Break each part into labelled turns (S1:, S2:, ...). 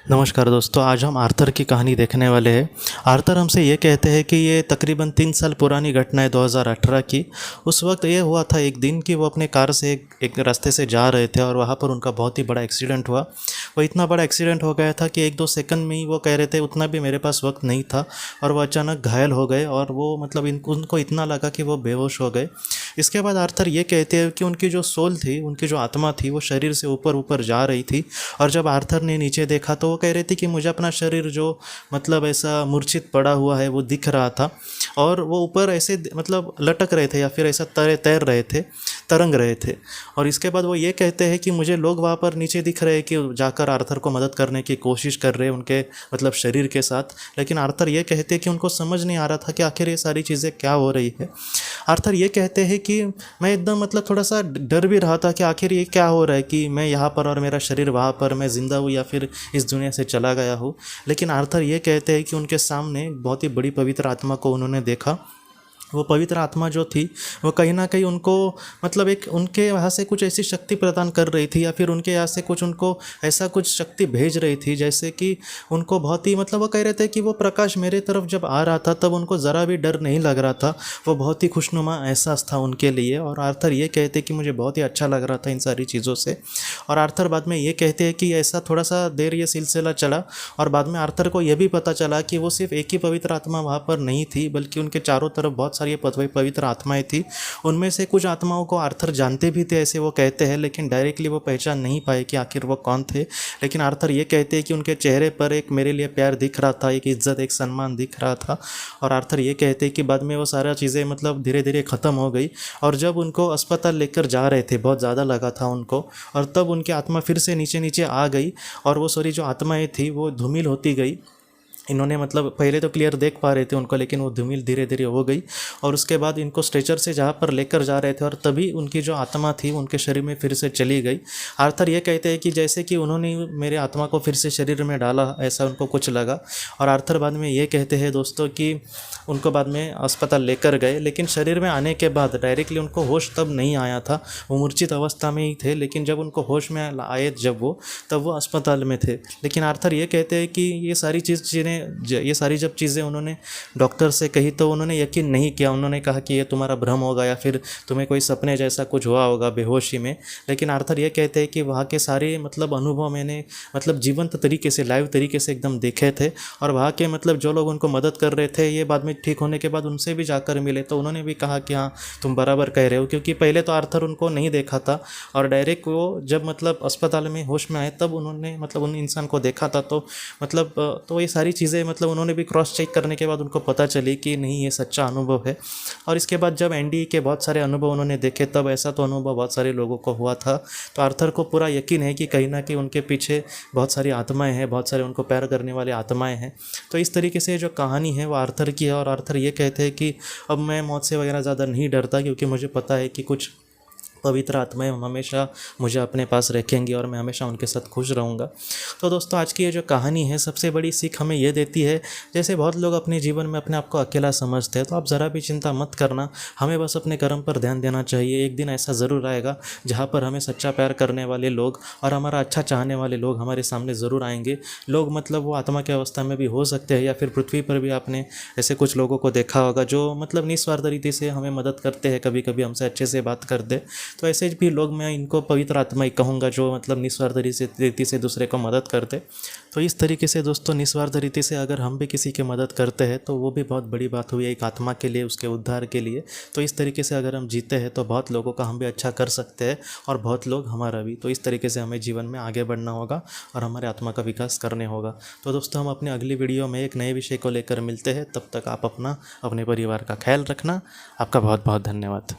S1: नमस्कार दोस्तों, आज हम आर्थर की कहानी देखने वाले हैं। आर्थर हमसे ये कहते हैं कि ये तकरीबन 3 साल पुरानी घटना है 2018 की। उस वक्त ये हुआ था एक दिन कि वो अपने कार से एक रास्ते से जा रहे थे और वहाँ पर उनका बहुत ही बड़ा एक्सीडेंट हुआ। वो इतना बड़ा एक्सीडेंट हो गया था कि 1-2 सेकंड में ही वो कह रहे थे उतना भी मेरे पास वक्त नहीं था और वो अचानक घायल हो गए और वो मतलब उनको इतना लगा कि वो बेहोश हो गए। इसके बाद आर्थर ये कहते हैं कि उनकी जो सोल थी, उनकी जो आत्मा थी, वो शरीर से ऊपर ऊपर जा रही थी और जब आर्थर ने नीचे देखा तो वो कह रही थी कि मुझे अपना शरीर जो मतलब ऐसा मूर्छित पड़ा हुआ है वो दिख रहा था और वो ऊपर ऐसे मतलब लटक रहे थे या फिर ऐसा तैर रहे थे, तरंग रहे थे। और इसके बाद वो ये कहते हैं कि मुझे लोग वहाँ पर नीचे दिख रहे हैं कि जाकर आर्थर को मदद करने की कोशिश कर रहे हैं उनके मतलब शरीर के साथ। लेकिन आर्थर ये कहते हैं कि उनको समझ नहीं आ रहा था कि आखिर ये सारी चीज़ें क्या हो रही है। आर्थर ये कहते हैं कि मैं एकदम मतलब थोड़ा सा डर भी रहा था कि आखिर ये क्या हो रहा है कि मैं यहाँ पर और मेरा शरीर वहाँ पर, मैं ज़िंदा हूँ या फिर इस दुनिया से चला गया हूँ। लेकिन आर्थर ये कहते हैं कि उनके सामने बहुत ही बड़ी पवित्र आत्मा को उन्होंने देखा। वो पवित्र आत्मा जो थी वो कहीं ना कहीं उनको मतलब एक उनके यहाँ से कुछ ऐसी शक्ति प्रदान कर रही थी या फिर उनके यहाँ से कुछ उनको ऐसा कुछ शक्ति भेज रही थी, जैसे कि उनको बहुत ही मतलब वो कह रहे थे कि वो प्रकाश मेरे तरफ जब आ रहा था तब उनको ज़रा भी डर नहीं लग रहा था। वो बहुत ही खुशनुमा एहसास था उनके लिए। और आर्थर ये कहते कि मुझे बहुत ही अच्छा लग रहा था इन सारी चीज़ों से। और आर्थर बाद में ये कहते हैं कि ऐसा थोड़ा सा देर ये सिलसिला चला और बाद में आर्थर को यह भी पता चला कि वो सिर्फ एक ही पवित्र आत्मा वहाँ पर नहीं थी, बल्कि उनके चारों तरफ बहुत सारी पवित्र आत्माएं थी। उनमें से कुछ आत्माओं को आर्थर जानते भी थे, ऐसे वो कहते हैं, लेकिन डायरेक्टली वो पहचान नहीं पाए कि आखिर वो कौन थे। लेकिन आर्थर ये कहते हैं कि उनके चेहरे पर एक मेरे लिए प्यार दिख रहा था, एक इज्जत, एक सम्मान दिख रहा था। और आर्थर ये कहते हैं कि बाद में वो सारा चीज़ें मतलब धीरे धीरे ख़त्म हो गई और जब उनको अस्पताल लेकर जा रहे थे बहुत ज़्यादा लगा था उनको, और तब उनकी आत्मा फिर से नीचे नीचे आ गई और वो सारी जो आत्माएं थी वो धूमिल होती गई। इन्होंने मतलब पहले तो क्लियर देख पा रहे थे उनको, लेकिन वो धूमिल धीरे धीरे हो गई और उसके बाद इनको स्ट्रेचर से जहाँ पर लेकर जा रहे थे और तभी उनकी जो आत्मा थी उनके शरीर में फिर से चली गई। आर्थर ये कहते हैं कि जैसे कि उन्होंने मेरे आत्मा को फिर से शरीर में डाला, ऐसा उनको कुछ लगा। और आर्थर बाद में ये कहते हैं दोस्तों कि उनको बाद में अस्पताल लेकर गए, लेकिन शरीर में आने के बाद डायरेक्टली उनको होश तब नहीं आया था, वो मूर्छित अवस्था में ही थे। लेकिन जब उनको होश में आए तब वो अस्पताल में थे। लेकिन आर्थर ये कहते हैं कि ये सारी जब चीज़ें उन्होंने डॉक्टर से कही तो उन्होंने यकीन नहीं किया। उन्होंने कहा कि ये तुम्हारा भ्रम होगा या फिर तुम्हें कोई सपने जैसा कुछ हुआ होगा बेहोशी में। लेकिन आर्थर ये कहते हैं कि वहाँ के सारे मतलब अनुभव मैंने मतलब जीवंत तरीके से, लाइव तरीके से एकदम देखे थे। और वहाँ के मतलब जो लोग उनको मदद कर रहे थे, ये बाद में ठीक होने के बाद उनसे भी जाकर मिले तो उन्होंने भी कहा कि हाँ तुम बराबर कह रहे हो, क्योंकि पहले तो आर्थर उनको नहीं देखा था और डायरेक्ट वो जब मतलब अस्पताल में होश में आए तब उन्होंने मतलब उन इंसान को देखा था। तो मतलब तो ये सारी चीज़ें मतलब उन्होंने भी क्रॉस चेक करने के बाद उनको पता चली कि नहीं ये सच्चा अनुभव है। और इसके बाद जब एनडी के बहुत सारे अनुभव उन्होंने देखे तब ऐसा तो अनुभव बहुत सारे लोगों को हुआ था। तो आर्थर को पूरा यकीन है कि कहीं ना कहीं उनके पीछे बहुत सारी आत्माएं हैं, बहुत सारे उनको प्यार करने वाले आत्माएं हैं। तो इस तरीके से जो कहानी है वो आर्थर की है। और आर्थर ये कहते हैं कि अब मैं मौत से वगैरह ज़्यादा नहीं डरता, क्योंकि मुझे पता है कि कुछ पवित्र आत्माएं हमेशा मुझे अपने पास रखेंगी और मैं हमेशा उनके साथ खुश रहूँगा। तो दोस्तों आज की ये जो कहानी है सबसे बड़ी सीख हमें ये देती है, जैसे बहुत लोग अपने जीवन में अपने आप को अकेला समझते हैं, तो आप ज़रा भी चिंता मत करना, हमें बस अपने कर्म पर ध्यान देना चाहिए। एक दिन ऐसा ज़रूर आएगा जहाँ पर हमें सच्चा प्यार करने वाले लोग और हमारा अच्छा चाहने वाले लोग हमारे सामने ज़रूर आएंगे। लोग मतलब वो आत्मा की अवस्था में भी हो सकते हैं, या फिर पृथ्वी पर भी आपने ऐसे कुछ लोगों को देखा होगा जो मतलब निस्वार्थ रीति से हमें मदद करते हैं, कभी कभी हमसे अच्छे से बात कर दे। तो ऐसे भी लोग मैं इनको पवित्र आत्मा ही कहूँगा जो मतलब निस्वार्थ रीति से दूसरे को मदद करते। तो इस तरीके से दोस्तों निस्वार्थ रीति से अगर हम भी किसी की मदद करते हैं तो वो भी बहुत बड़ी बात हुई एक आत्मा के लिए, उसके उद्धार के लिए। तो इस तरीके से अगर हम जीते हैं तो बहुत लोगों का हम भी अच्छा कर सकते हैं और बहुत लोग हमारा भी। तो इस तरीके से हमें जीवन में आगे बढ़ना होगा और हमारे आत्मा का विकास करने होगा। तो दोस्तों हम अपने अगली वीडियो में एक नए विषय को लेकर मिलते हैं। तब तक आप अपने परिवार का ख्याल रखना। आपका बहुत बहुत धन्यवाद।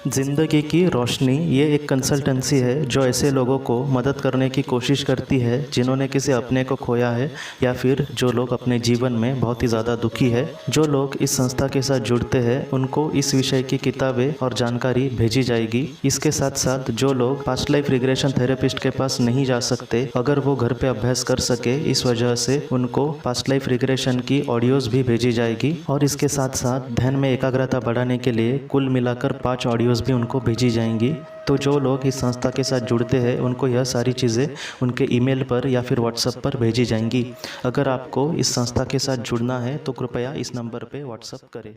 S2: ज़िंदगी की रोशनी ये एक कंसल्टेंसी है जो ऐसे लोगों को मदद करने की कोशिश करती है जिन्होंने किसी अपने को खोया है या फिर जो लोग अपने जीवन में बहुत ही ज़्यादा दुखी है। जो लोग इस संस्था के साथ जुड़ते हैं उनको इस विषय की किताबें और जानकारी भेजी जाएगी। इसके साथ साथ जो लोग पास्ट लाइफ रिग्रेशन थेरेपिस्ट के पास नहीं जा सकते, अगर वो घर पे अभ्यास कर सके, इस वजह से उनको पास्ट लाइफ रिग्रेशन की ऑडियोज़ भी भेजी जाएगी। और इसके साथ साथ ध्यान में एकाग्रता बढ़ाने के लिए कुल मिलाकर 5 ऑडियोज़ वीडियोस भी उनको भेजी जाएंगी। तो जो लोग इस संस्था के साथ जुड़ते हैं उनको यह सारी चीज़ें उनके ईमेल पर या फिर व्हाट्सएप पर भेजी जाएंगी। अगर आपको इस संस्था के साथ जुड़ना है तो कृपया इस नंबर पे व्हाट्सएप करें।